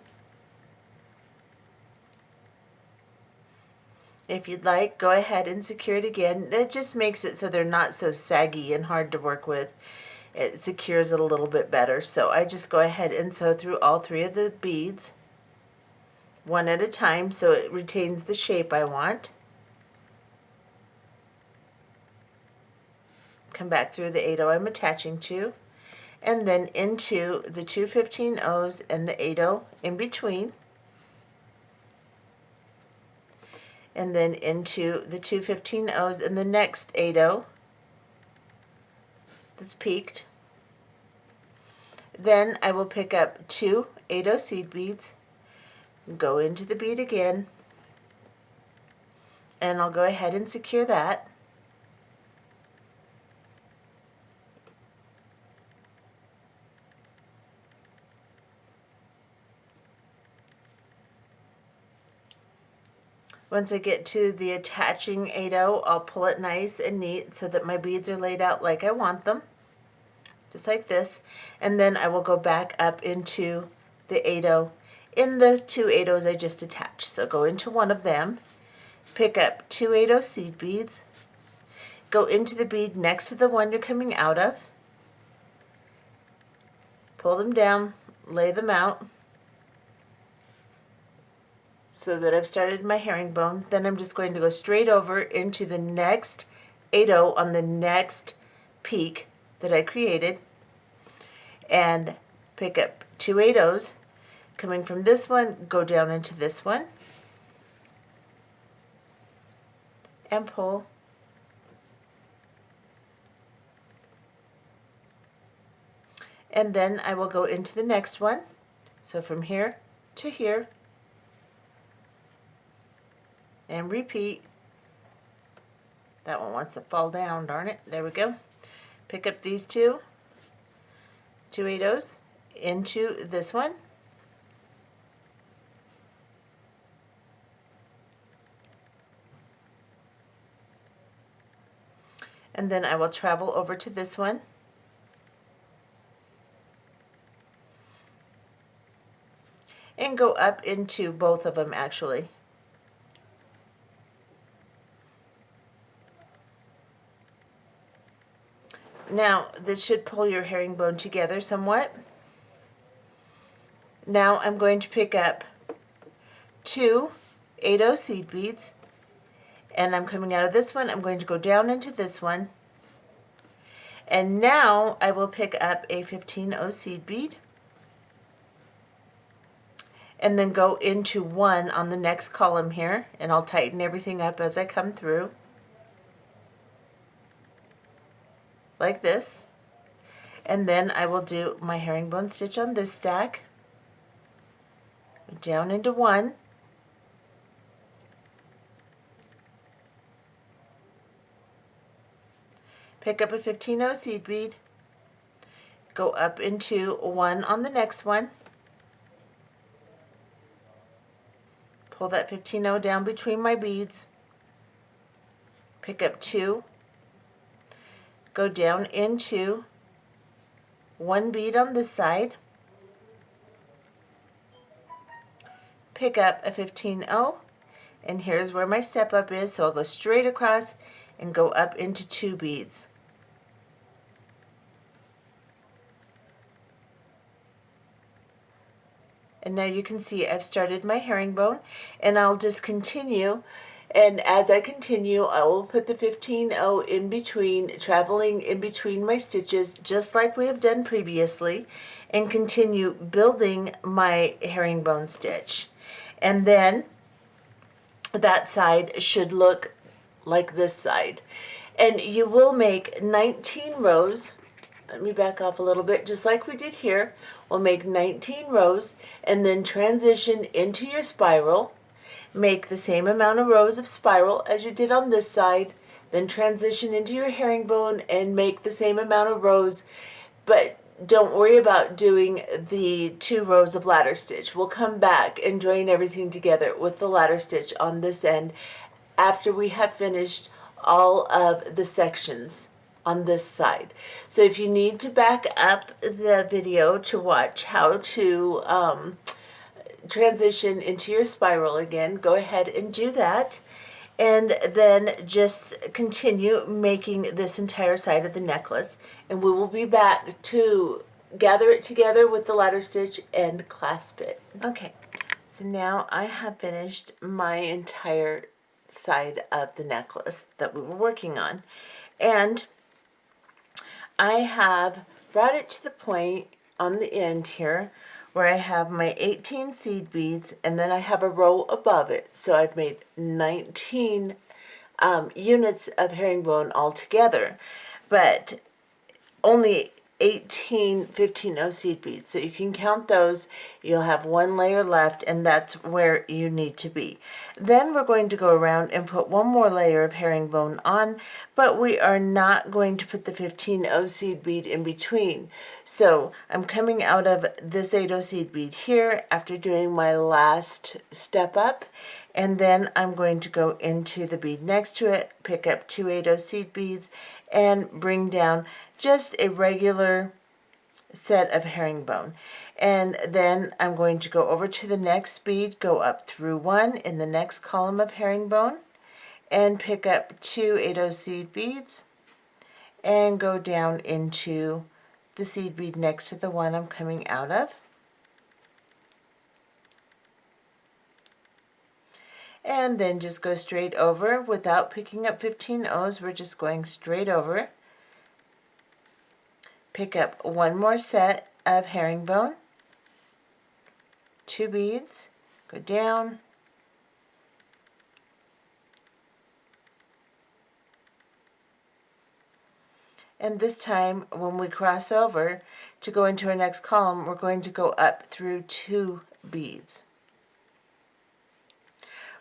If you'd like, go ahead and secure it again. That just makes it so they're not so saggy and hard to work with. It secures it a little bit better. So I just go ahead and sew through all 3 of the beads one at a time so it retains the shape I want. Come back through the 8-0 I'm attaching to, and then into the two 15-0s and the 8-0 in between, and then into the two 15-0s and the next 8-0 that's peaked. Then I will pick up 2 8-0 seed beads, go into the bead again, and I'll go ahead and secure that. Once I get to the attaching 8-0, I'll pull it nice and neat so that my beads are laid out like I want them, just like this. And then I will go back up into the 8-0 in the two 8-0s I just attached. So go into one of them, pick up 2 8-0 seed beads, go into the bead next to the one you're coming out of, pull them down, lay them out, so that I've started my herringbone. Then I'm just going to go straight over into the next 8-0 on the next peak that I created, and pick up 2 8-0s. Coming from this one, go down into this one and pull. And then I will go into the next one. So from here to here, and repeat. That one wants to fall down, darn it. There we go. Pick up these two 8-0s into this one, and then I will travel over to this one and go up into both of them actually. Now, this should pull your herringbone together somewhat. Now I'm going to pick up 2 8-0 seed beads, and I'm coming out of this one. I'm going to go down into this one, and now I will pick up a 15-0 seed bead, and then go into one on the next column here, and I'll tighten everything up as I come through. Like this, and then I will do my herringbone stitch on this stack, down into one, pick up a 15-0 seed bead, go up into one on the next one, pull that 15-0 down between my beads, pick up 2, go down into 1 bead on this side, pick up a 15-0, and here's where my step up is, so I'll go straight across and go up into 2 beads. And now you can see I've started my herringbone, and I'll just continue, and as I continue I will put the 15-0 in between, traveling in between my stitches just like we have done previously, and continue building my herringbone stitch. And then that side should look like this side. And you will make 19 rows. Let me back off a little bit, just like we did here. We'll make 19 rows and then transition into your spiral. Make the same amount of rows of spiral as you did on this side, then transition into your herringbone and make the same amount of rows, but don't worry about doing the 2 rows of ladder stitch. We'll come back and join everything together with the ladder stitch on this end after we have finished all of the sections on this side. So if you need to back up the video to watch how to transition into your spiral again, go ahead and do that, and then just continue making this entire side of the necklace, and we will be back to gather it together with the ladder stitch and clasp it. Okay, so now I have finished my entire side of the necklace that we were working on, and I have brought it to the point on the end here where I have my 18 seed beads, and then I have a row above it. So I've made 19 units of herringbone altogether, but only 18 15-0 seed beads. So you can count those. You'll have 1 layer left, and that's where you need to be. Then we're going to go around and put 1 more layer of herringbone on, but we are not going to put the 15-0 seed bead in between. So I'm coming out of this 8-0 seed bead here after doing my last step up, and then I'm going to go into the bead next to it, pick up 2 8-0 seed beads, and bring down just a regular set of herringbone. And then I'm going to go over to the next bead, go up through 1 in the next column of herringbone, and pick up 2 8-0 seed beads, and go down into the seed bead next to the one I'm coming out of. And then just go straight over without picking up 15-0s. We're just going straight over. Pick up 1 more set of herringbone, 2 beads, go down, and this time when we cross over to go into our next column, we're going to go up through 2 beads.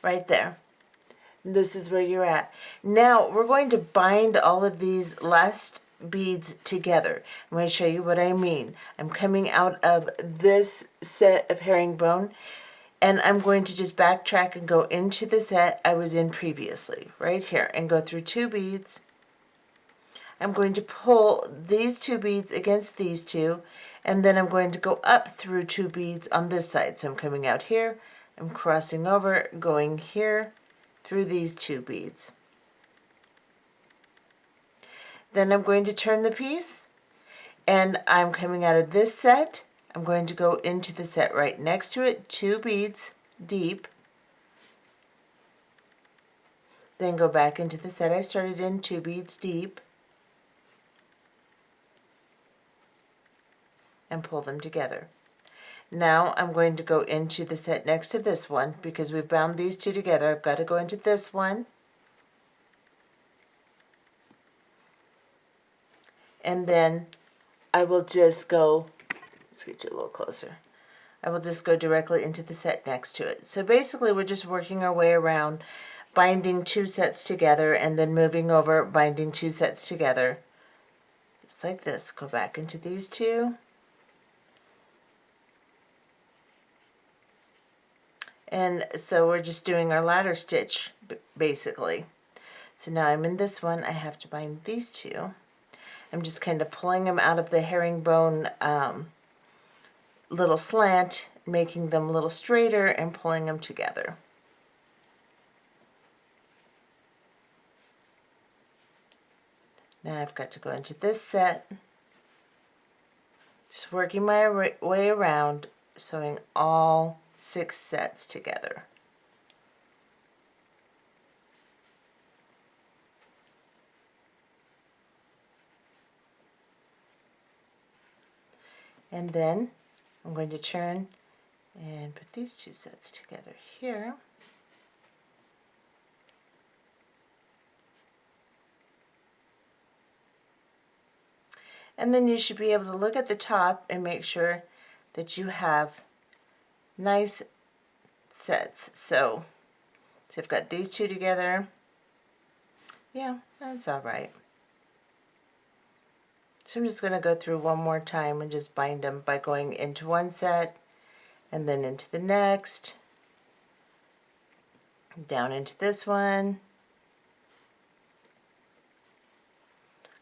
Right there. This is where you're at. Now we're going to bind all of these last beads together. I'm going to show you what I mean. I'm coming out of this set of herringbone, and I'm going to just backtrack and go into the set I was in previously, right here, and go through 2 beads. I'm going to pull these 2 beads against these 2, and then I'm going to go up through 2 beads on this side. So I'm coming out here, I'm crossing over, going here through these 2 beads. Then I'm going to turn the piece, and I'm coming out of this set. I'm going to go into the set right next to it, 2 beads deep, then go back into the set I started in, 2 beads deep, and pull them together. Now I'm going to go into the set next to this one, because we've bound these 2 together. I've got to go into this one, and then I will just go, let's get you a little closer. I will just go directly into the set next to it. So basically we're just working our way around, binding 2 sets together, and then moving over, binding 2 sets together. just like this. Go back into these two. And so we're just doing our ladder stitch, basically. So now I'm in this one. I have to bind these two. I'm just kind of pulling them out of the herringbone little slant, making them a little straighter and pulling them together. Now I've got to go into this set, just working my way around, sewing all 6 sets together. And then I'm going to turn and put these 2 sets together here. And then you should be able to look at the top and make sure that you have nice sets. So I've got these 2 together. Yeah, that's all right. So I'm just going to go through one more time and just bind them by going into one set and then into the next, down into this one,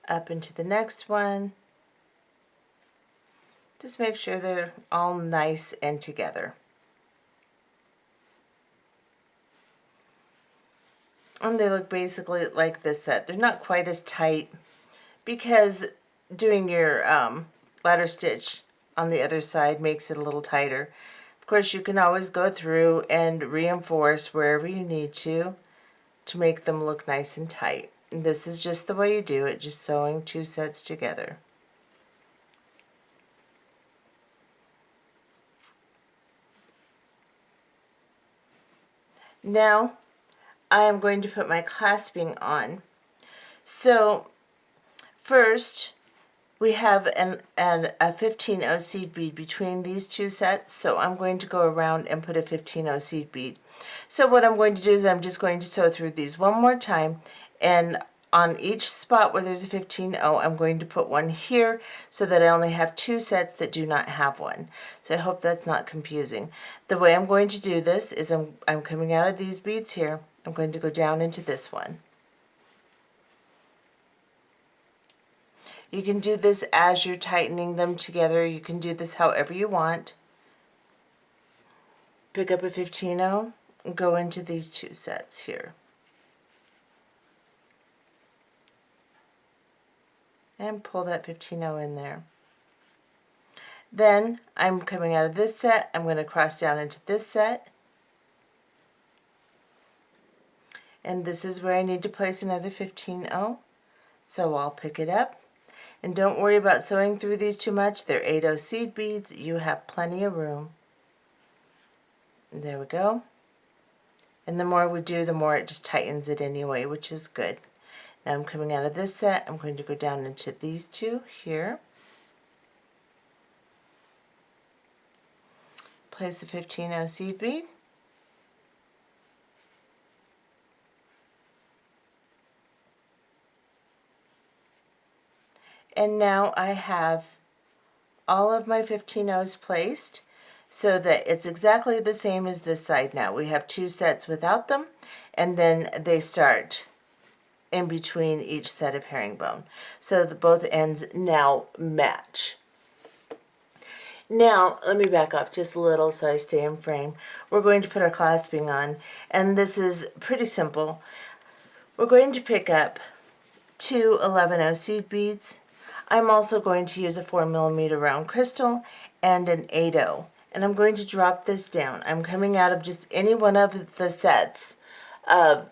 up into the next one. Just make sure they're all nice and together. And they look basically like this set. They're not quite as tight because doing your ladder stitch on the other side makes it a little tighter. Of course, you can always go through and reinforce wherever you need to make them look nice and tight. And this is just the way you do it, just sewing 2 sets together. Now I am going to put my clasping on. So first we have a 15 seed bead between these 2 sets, so I'm going to go around and put a 15 seed bead. So what I'm going to do is I'm just going to sew through these one more time, and on each spot where there's a 15 I'm going to put one here so that I only have 2 sets that do not have one. So I hope that's not confusing. The way I'm going to do this is I'm coming out of these beads here. I'm going to go down into this one. You can do this as you're tightening them together. You can do this however you want. Pick up a 15 and go into these 2 sets here. And pull that 15 in there. Then I'm coming out of this set. I'm going to cross down into this set. And this is where I need to place another 15 So I'll pick it up. And don't worry about sewing through these too much. They're 8 seed beads. You have plenty of room. And there we go. And the more we do, the more it just tightens it anyway, which is good. Now I'm coming out of this set. I'm going to go down into these 2 here. Place a 15 seed bead. And now I have all of my 15 placed so that it's exactly the same as this side now. We have 2 sets without them, and then they start in between each set of herringbone. So the both ends now match. Now, let me back off just a little so I stay in frame. We're going to put our clasping on, and this is pretty simple. We're going to pick up 2 11 seed beads. I'm also going to use a 4mm round crystal and an 8 and I'm going to drop this down. I'm coming out of just any one of the sets of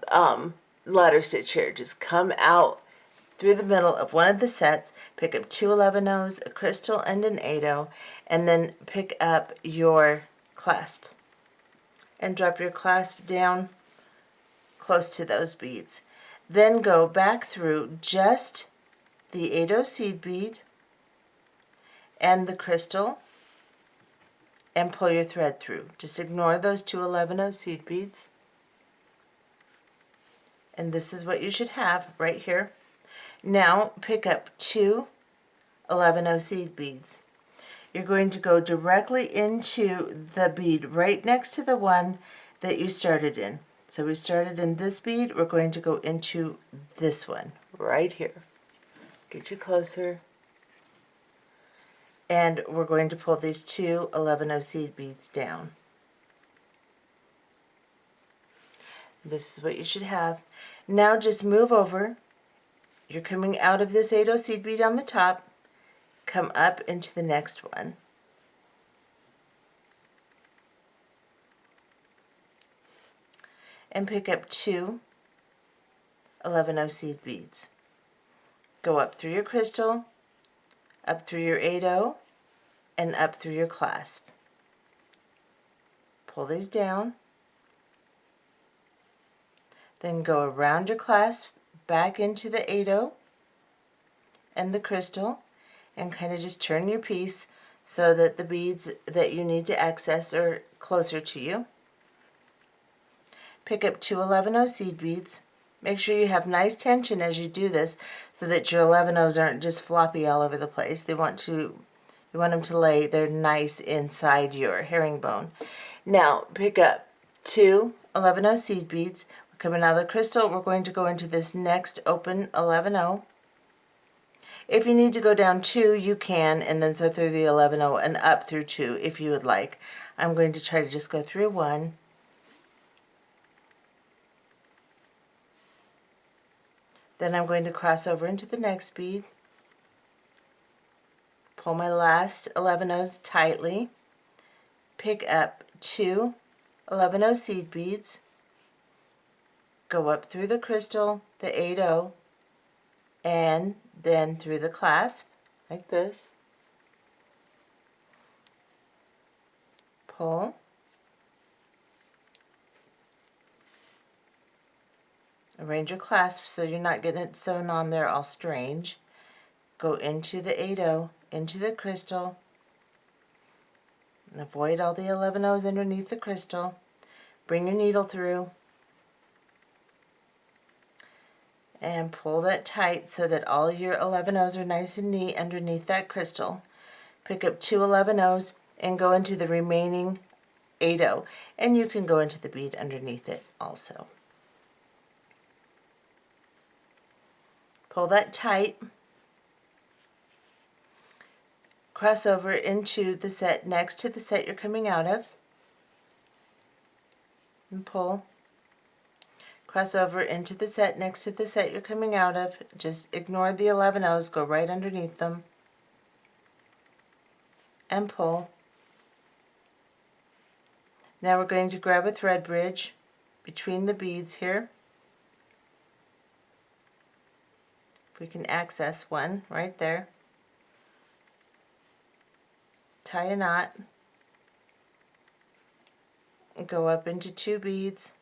ladder stitch here. Just come out through the middle of one of the sets, pick up 2 11-0s, a crystal, and an 8-0, and then pick up your clasp and drop your clasp down close to those beads. Then go back through just the 8-0 seed bead and the crystal and pull your thread through. Just ignore those 2 11-0 seed beads. And this is what you should have right here. Now pick up 2 11 seed beads. You're going to go directly into the bead right next to the one that you started in. So we started in this bead, we're going to go into this one right here. Get you closer. And we're going to pull these two 11 seed beads down. This is what you should have. Now just move over. You're coming out of this 8 seed bead on the top. Come up into the next one. And pick up two 11 seed beads. Go up through your crystal, up through your 8, and up through your clasp. Pull these down. Then go around your clasp, back into the 8 and the crystal, and kind of just turn your piece so that the beads that you need to access are closer to you. Pick up two 11 seed beads. Make sure you have nice tension as you do this so that your 11's aren't just floppy all over the place. You want them to lay, they're nice inside your herringbone. Now pick up two 11 seed beads. We're coming out of the crystal. We're going to go into this next open 11. If you need to go down two, you can, and then so through the 11 and up through two if you would like. I'm going to try to just go through one. Then I'm going to cross over into the next bead, pull my last 11's tightly, pick up two 11 seed beads, go up through the crystal, the 8, and then through the clasp, like this, pull, arrange your clasp so you're not getting it sewn on there all strange. Go into the 8, into the crystal, and avoid all the 11's underneath the crystal. Bring your needle through and pull that tight so that all your 11's are nice and neat underneath that crystal. Pick up two 11's and go into the remaining 8, and you can go into the bead underneath it also. Pull that tight, cross over into the set next to the set you're coming out of, and pull, cross over into the set next to the set you're coming out of, just ignore the 11's, go right underneath them, and pull. Now we're going to grab a thread bridge between the beads here. We can access one right there. Tie a knot. And go up into two beads.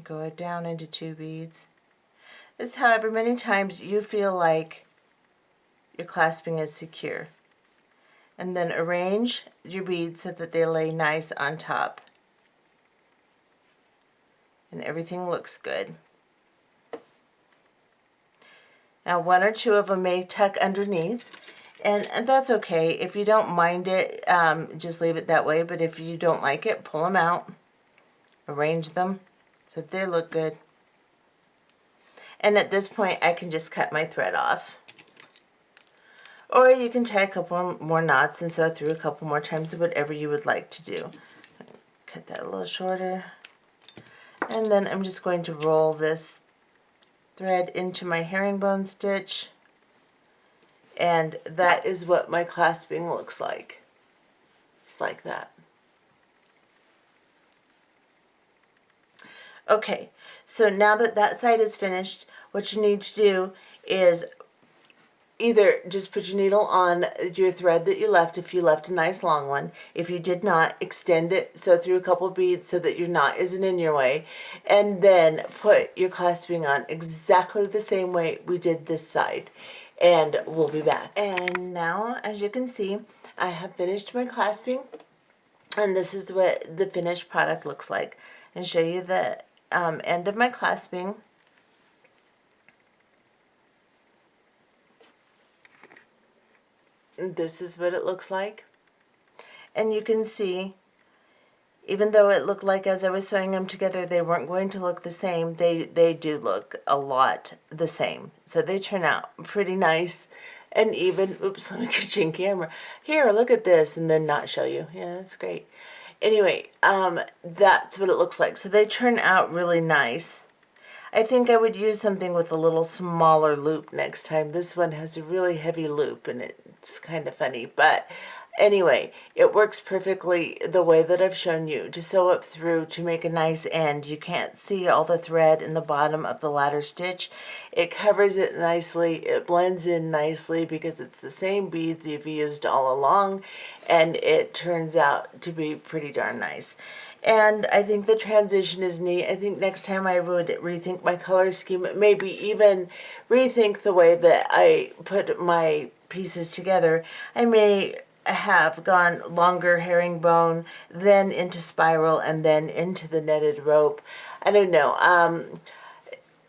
Go down into two beads. This is however many times you feel like your clasping is secure. And then arrange your beads so that they lay nice on top. And everything looks good. Now one or two of them may tuck underneath, and that's okay. If you don't mind it, just leave it that way, but if you don't like it, pull them out, arrange them so that they look good. And at this point I can just cut my thread off. Or you can tie a couple more knots and sew through a couple more times, whatever you would like to do. Cut that a little shorter. And then I'm just going to roll this thread into my herringbone stitch, and that is what my clasping looks like. It's like that. Okay, so now that that side is finished, what you need to do is either just put your needle on your thread that you left if you left a nice long one. If you did not, extend it, sew through a couple beads so that your knot isn't in your way, and then put your clasping on exactly the same way we did this side, and we'll be back. And now, as you can see, I have finished my clasping, and this is what the finished product looks like. And show you the end of my clasping. This is what it looks like. And you can see, even though it looked like as I was sewing them together they weren't going to look the same, they do look a lot the same. So they turn out pretty nice and even. Oops, let me get you in camera. Here, look at this, and then not show you. Yeah, that's great. Anyway, that's what it looks like. So they turn out really nice. I think I would use something with a little smaller loop next time. This one has a really heavy loop and it's kind of funny, but anyway, it works perfectly the way that I've shown you to sew up through to make a nice end. You can't see all the thread in the bottom of the ladder stitch. It covers it nicely. It blends in nicely because it's the same beads you've used all along, and it turns out to be pretty darn nice. And I think the transition is neat. I think next time I would rethink my color scheme, maybe even rethink the way that I put my pieces together. I may have gone longer herringbone, then into spiral, and then into the netted rope. I don't know.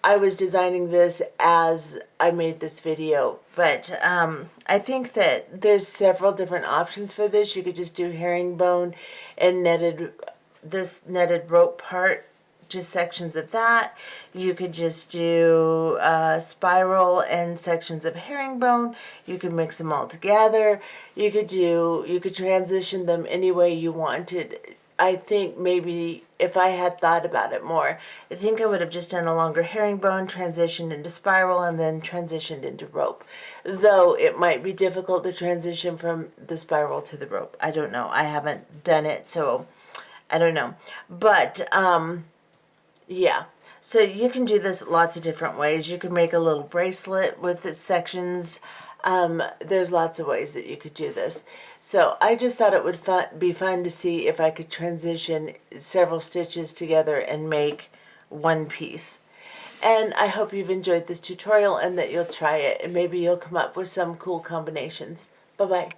I was designing this as I made this video, but I think that there's several different options for this. You could just do herringbone and this netted rope part, just sections of that. You could just do spiral and sections of herringbone. You could mix them all together. You could transition them any way you wanted. I think maybe if I had thought about it more, I think I would have just done a longer herringbone, transitioned into spiral, and then transitioned into rope. Though it might be difficult to transition from the spiral to the rope. I don't know. I haven't done it, so I don't know. But yeah. So you can do this lots of different ways. You can make a little bracelet with the sections. There's lots of ways that you could do this. So I just thought it would be fun to see if I could transition several stitches together and make one piece. And I hope you've enjoyed this tutorial and that you'll try it and maybe you'll come up with some cool combinations. Bye-bye.